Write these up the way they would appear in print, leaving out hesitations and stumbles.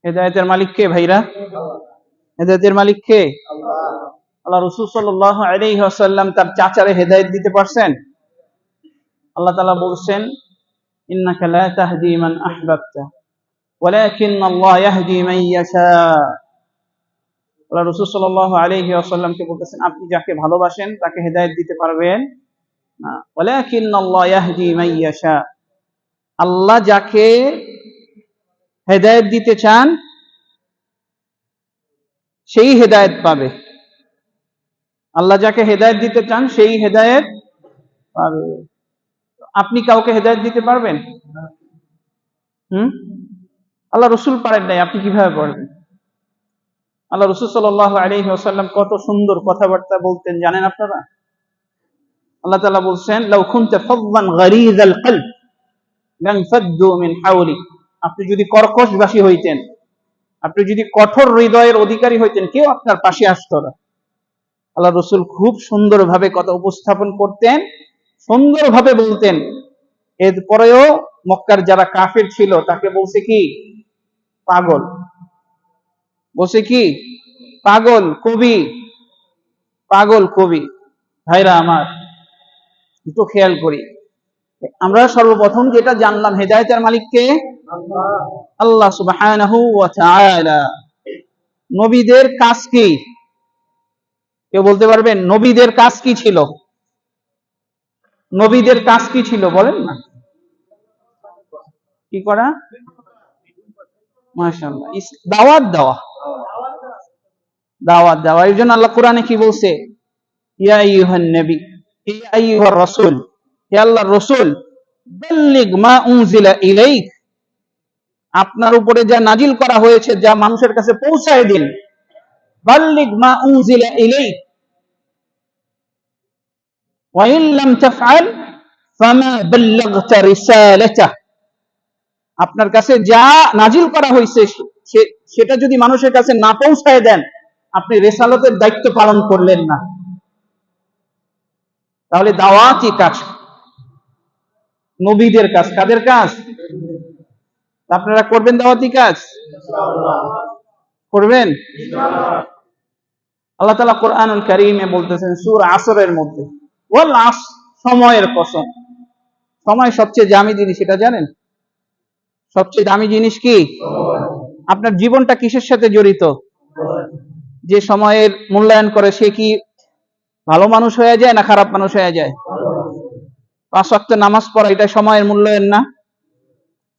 হেদায়েতের মালিক কে ভাইরা? হেদায়েতের মালিক কে? আল্লাহ রাসূল সাল্লাল্লাহু আলাইহি ওয়াসাল্লাম তার চাচারে হেদায়েত দিতে পারছেন? আল্লাহ তাআলা বলছেন, ইন্নাকা লা তাহদি মান আহবাবতা ওয়ালাকিন্নাল্লাহ ইয়াহদি মান ইয়াশা। আল্লাহ রাসূল সাল্লাল্লাহু আলাইহি ওয়াসাল্লামকে বলতেছেন, আপনি যাকে ভালোবাসেন তাকে হেদায়েত দিতে পারবেন না। ওয়ালাকিন্নাল্লাহ ইয়াহদি মান ইয়াশা। আল্লাহ যাকে হেদায়েত দিতে চান সেই হেদায়েত পাবে। আল্লাহ যাকে হেদায়েত দিতে চান সেই হেদায়েত পাবে। আপনি কাউকে হেদায়েত দিতে পারবেন? আল্লাহ রাসূল পারেন নাই, আপনি কিভাবে পারবেন? আল্লাহ রাসূল সাল্লাল্লাহু আলাইহি ওয়াসাল্লাম কত সুন্দর কথাবার্তা বলতেন জানেন আপনারা? আল্লাহ তাআলা বলছেন, লাউ কুনতা ফাদদান গালিযাল কলব লানফাদ্দু মিন হাওলিক। আপনি যদি কর্কশভাষী হইতেন, আপনি যদি কঠোর হৃদয়ের অধিকারী হইতেন, কেউ আপনার পাশে আসতো না। আল্লাহ রাসূল খুব সুন্দরভাবে কথা উপস্থাপন করতেন, সুন্দরভাবে বলতেন। এরপরেও মক্কার যারা কাফের ছিল তাকে বলছে কি? পাগল। বলছে কি? পাগল কবি। পাগল কবি। ভাইরা আমার, একটু খেয়াল করি, আমরা সর্বপ্রথম যেটা জানলাম, হেদায়েতের মালিক কে? আল্লাহ সুবহানাহু ওয়া তাআলা। নবীদের কাজ কি? কেউ বলতে পারবেন নবীদের কাজ কি ছিল? নবীদের কাজ কি ছিল বলেন না? কি করা? মাশাআল্লাহ, দাওয়াত দেওয়া। দাওয়াত দেওয়া। এই জন্য আল্লাহ কোরআনে কি বলছে? ইয়া আইয়ুহান নবী, ইয়া আইয়ুহার রাসূল, হে আল্লাহর রাসূল, বাল্লিগ মা উনজিলা ইলাইক, আপনার উপরে যা নাজিল করা হয়েছে যা মানুষের কাছে পৌঁছায় দিন। বাল্লিগ মা উনজিলা ইলাইক ওয়া ইন লাম তাফআল ফামা বাল্লাগতা রিসালাতাহ। আপনার কাছে যা নাজিল করা হয়েছে সেটা যদি মানুষের কাছে না পৌঁছায় দেন, আপনি রিসালাতের দায়িত্ব পালন করলেন না। তাহলে দাওয়াতই কাজ, নবীদের কাজ। কাদের কাজ? আপনারা করবেন দাওয়াতি কাজ? করবেন? আল্লাহ তাআলা কোরআনুল কারীমে বলতেছেন সূরা আসরের মধ্যে, ওয়াল আস, সময়ের কসম। সময় সবচেয়ে দামি জিনিস, এটা জানেন? সবচেয়ে দামি জিনিস কি? আপনার জীবনটা কিসের সাথে জড়িত? যে সময়ের মূল্যায়ন করে সে কি ভালো মানুষ হয়ে যায় না খারাপ মানুষ হয়ে যায়? 5 ওয়াক্ত নামাজ পড়া, এটা সময়ের মূল্যায়ন না?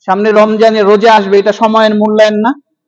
সামনে রমজানে রোজা আসবে, এটা সময়ের মূল্যায়ন না?